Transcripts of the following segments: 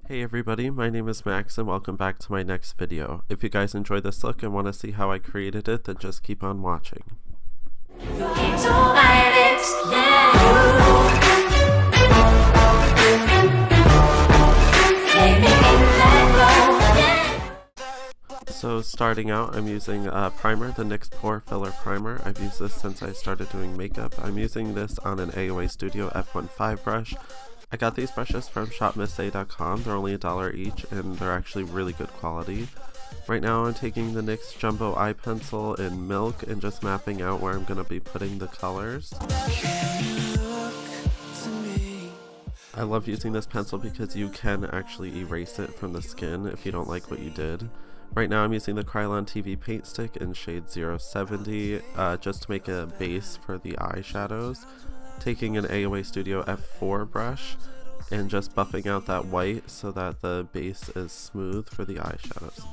Hey everybody, my name is Max and welcome back to my next video. If you guys enjoyed this look and want to see how I created it, then just keep on watching. So starting out, I'm using a primer, the NYX Pore Filler Primer. I've used this since I started doing makeup. I'm using this on an AOA Studio F15 brush. I got these brushes from shopmissa.com. They're only $1 each and they're actually really good quality. Right now I'm taking the NYX Jumbo Eye Pencil in Milk and just mapping out where I'm going to be putting the colors. I love using this pencil because you can actually erase it from the skin if you don't like what you did. Right now I'm using the Krylon TV Paint Stick in shade 070 just to make a base for the eyeshadows. Taking an AOA Studio F4 brush and just buffing out that white so that the base is smooth for the eyeshadows.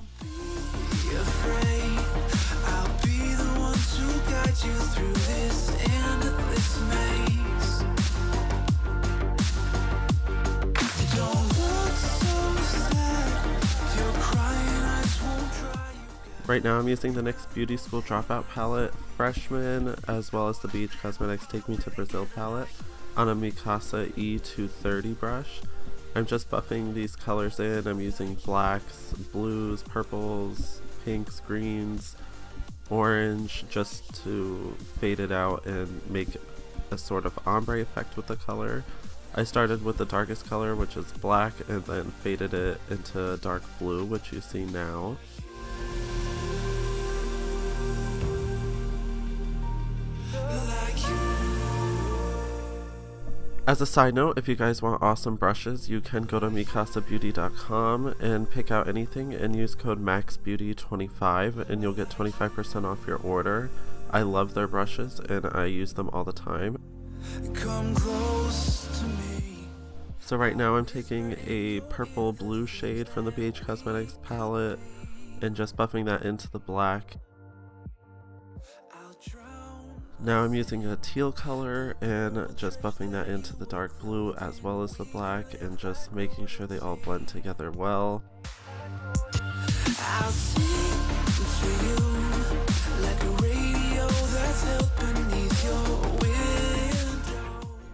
Right now I'm using the NYX Beauty School Dropout Palette Freshman as well as the BH Cosmetics Take Me to Brazil palette on a Mikasa E230 brush. I'm just buffing these colors in. I'm using blacks, blues, purples, pinks, greens, orange just to fade it out and make a sort of ombre effect with the color. I started with the darkest color, which is black, and then faded it into dark blue, which you see now. As a side note, if you guys want awesome brushes, you can go to mikasabeauty.com and pick out anything and use code MAXBEAUTY25 and you'll get 25% off your order. I love their brushes and I use them all the time. Come close to me. So right now I'm taking a purple blue shade from the BH Cosmetics palette and just buffing that into the black. Now I'm using a teal color and just buffing that into the dark blue as well as the black and just making sure they all blend together well.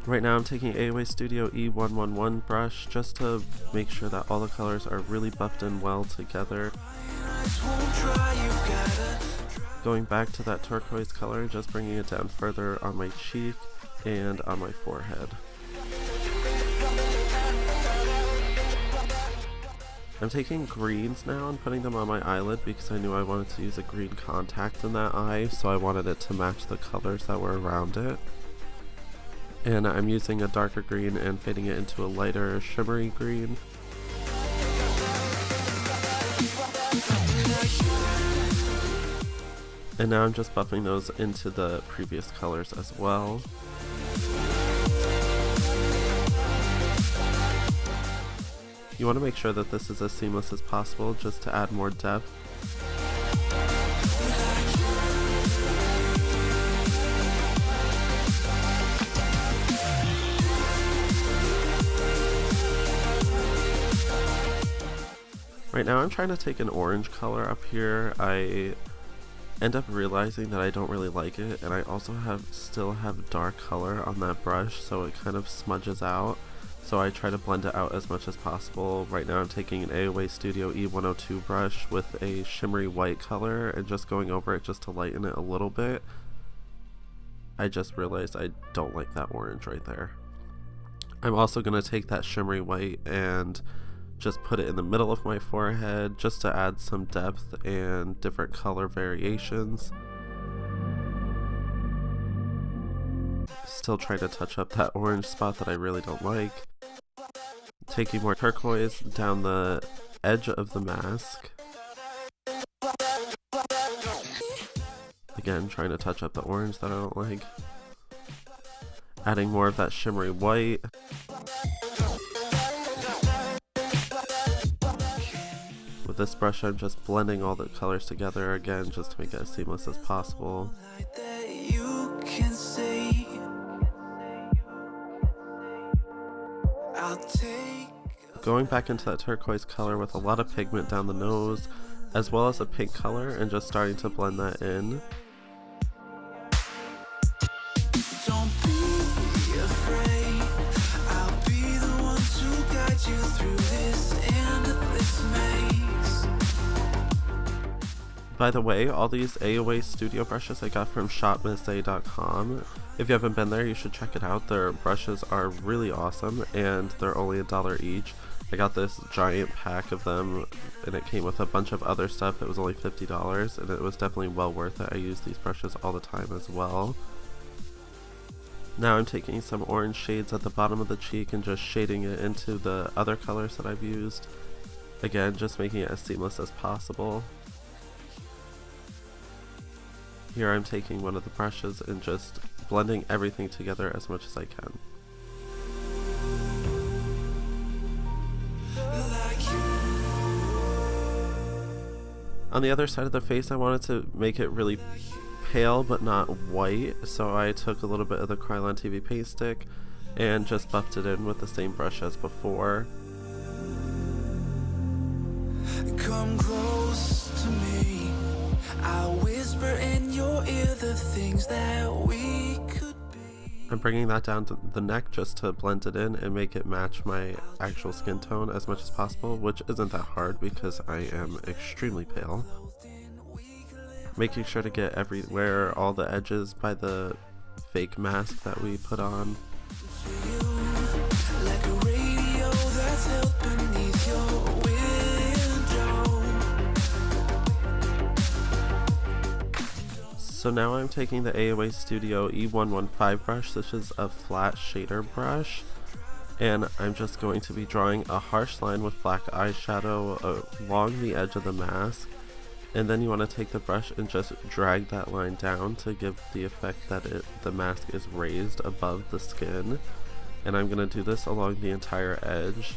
Right now I'm taking AOA Studio E111 brush just to make sure that all the colors are really buffed in well together. Going back to that turquoise color, just bringing it down further on my cheek and on my forehead. I'm taking greens now and putting them on my eyelid because I knew I wanted to use a green contact in that eye, so I wanted it to match the colors that were around it. And I'm using a darker green and fading it into a lighter shimmery green. And now I'm just buffing those into the previous colors as well. You want to make sure that this is as seamless as possible just to add more depth. Right now I'm trying to take an orange color up here. I end up realizing that I don't really like it, and I also still have dark color on that brush, so it kind of smudges out, so I try to blend it out as much as possible. Right now I'm taking an AOA Studio E102 brush with a shimmery white color and just going over it just to lighten it a little bit. I just realized I don't like that orange right there. I'm also going to take that shimmery white and just put it in the middle of my forehead just to add some depth and different color variations. Still trying to touch up that orange spot that I really don't like. Taking more turquoise down the edge of the mask. Again, trying to touch up the orange that I don't like. Adding more of that shimmery white. With this brush I'm just blending all the colors together again just to make it as seamless as possible. going back into that turquoise color with a lot of pigment down the nose, as well as a pink color, and just starting to blend that in. Don't be afraid, I'll be the one to guide you through this endless maze. By the way, all these AOA studio brushes I got from shopmissa.com. If you haven't been there, you should check it out. Their brushes are really awesome, and they're only $1 each. I got this giant pack of them, and it came with a bunch of other stuff. It was only $50, and it was definitely well worth it. I use these brushes all the time as well. Now I'm taking some orange shades at the bottom of the cheek and just shading it into the other colors that I've used. Again, just making it as seamless as possible. Here I'm taking one of the brushes and just blending everything together as much as I can. On the other side of the face, I wanted to make it really pale but not white, so I took a little bit of the Krylon TV paint stick and just buffed it in with the same brush as before. Come close to me, I'll whisper in your ear the things that we could be. I'm bringing that down to the neck just to blend it in and make it match my actual skin tone as much as possible, which isn't that hard because I am extremely pale. Making sure to get everywhere, all the edges by the fake mask that we put on. Like a radio that's held beneath your window. So now I'm taking the AOA Studio E115 brush. This is a flat shader brush, and I'm just going to be drawing a harsh line with black eyeshadow along the edge of the mask. And then you want to take the brush and just drag that line down to give the effect that the mask is raised above the skin. And I'm going to do this along the entire edge.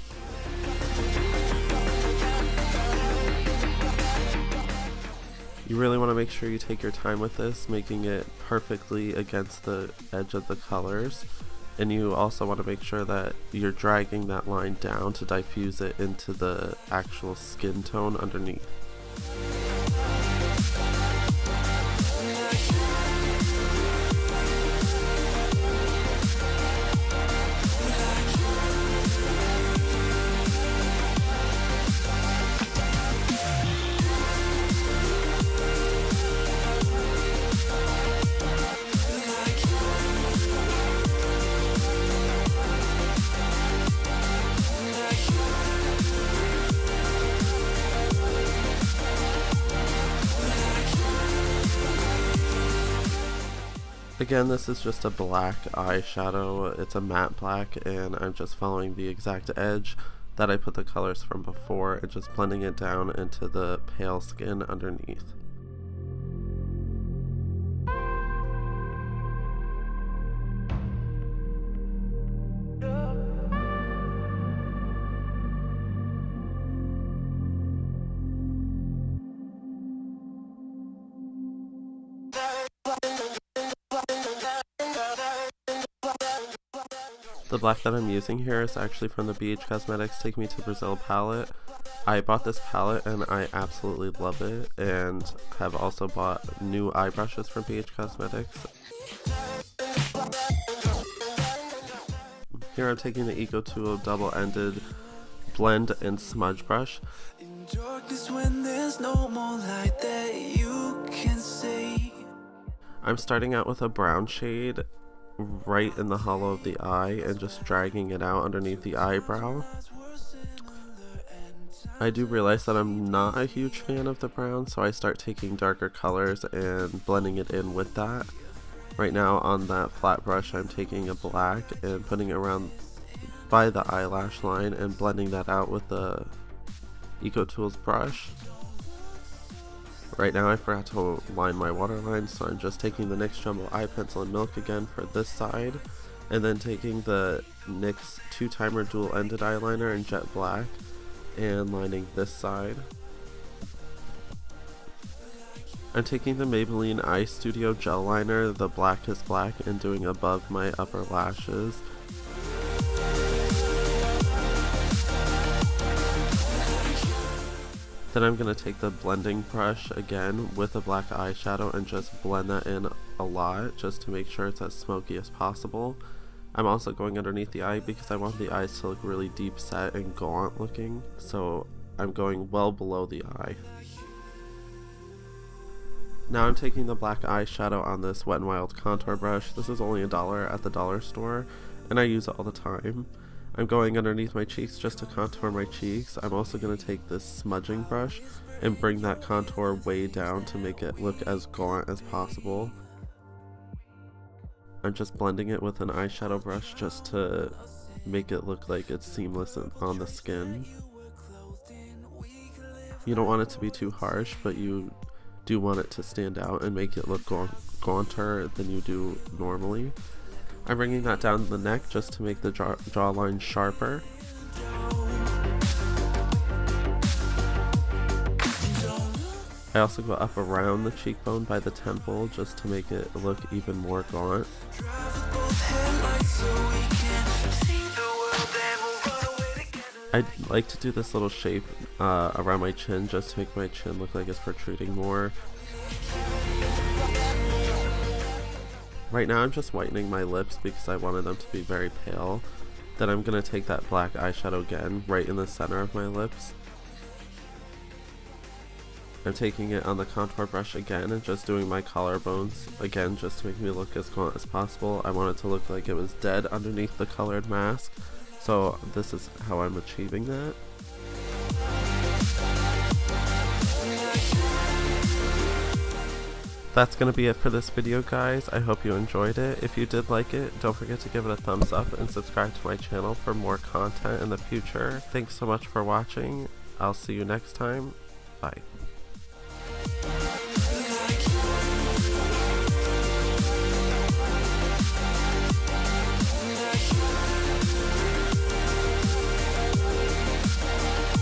You really want to make sure you take your time with this, making it perfectly against the edge of the colors. And you also want to make sure that you're dragging that line down to diffuse it into the actual skin tone underneath. Again, this is just a black eyeshadow. It's a matte black, and I'm just following the exact edge that I put the colors from before and just blending it down into the pale skin underneath. The black that I'm using here is actually from the BH Cosmetics Take Me to Brazil palette. I bought this palette and I absolutely love it, and have also bought new eye brushes from BH Cosmetics. Here I'm taking the Eco Tool double-ended blend and smudge brush. In darkness when there's no more light that you can see. I'm starting out with a brown shade right in the hollow of the eye and just dragging it out underneath the eyebrow. I do realize that I'm not a huge fan of the brown, so I start taking darker colors and blending it in with that. Right now on that flat brush I'm taking a black and putting it around by the eyelash line and blending that out with the Eco Tools brush. Right now I forgot to line my waterline, so I'm just taking the NYX Jumbo Eye Pencil in Milk again for this side, and then taking the NYX 2-timer dual-ended eyeliner in Jet Black and lining this side. I'm taking the Maybelline Eye Studio Gel Liner, the Black is Black, and doing above my upper lashes. Then I'm going to take the blending brush again with a black eyeshadow and just blend that in a lot just to make sure it's as smoky as possible. I'm also going underneath the eye because I want the eyes to look really deep set and gaunt looking, so I'm going well below the eye. Now I'm taking the black eyeshadow on this Wet n Wild contour brush. This is only $1 at the dollar store and I use it all the time. I'm going underneath my cheeks just to contour my cheeks. I'm also going to take this smudging brush and bring that contour way down to make it look as gaunt as possible. I'm just blending it with an eyeshadow brush just to make it look like it's seamless on the skin. You don't want it to be too harsh, but you do want it to stand out and make it look gaunter than you do normally. I'm bringing that down the neck just to make the jawline sharper. I also go up around the cheekbone by the temple just to make it look even more gaunt. I like to do this little shape around my chin just to make my chin look like it's protruding more. Right now I'm just whitening my lips because I wanted them to be very pale. Then I'm going to take that black eyeshadow again right in the center of my lips. I'm taking it on the contour brush again and just doing my collarbones again just to make me look as gaunt as possible. I want it to look like it was dead underneath the colored mask, so this is how I'm achieving that. That's going to be it for this video, guys. I hope you enjoyed it. If you did like it, don't forget to give it a thumbs up and subscribe to my channel for more content in the future. Thanks so much for watching. I'll see you next time. Bye.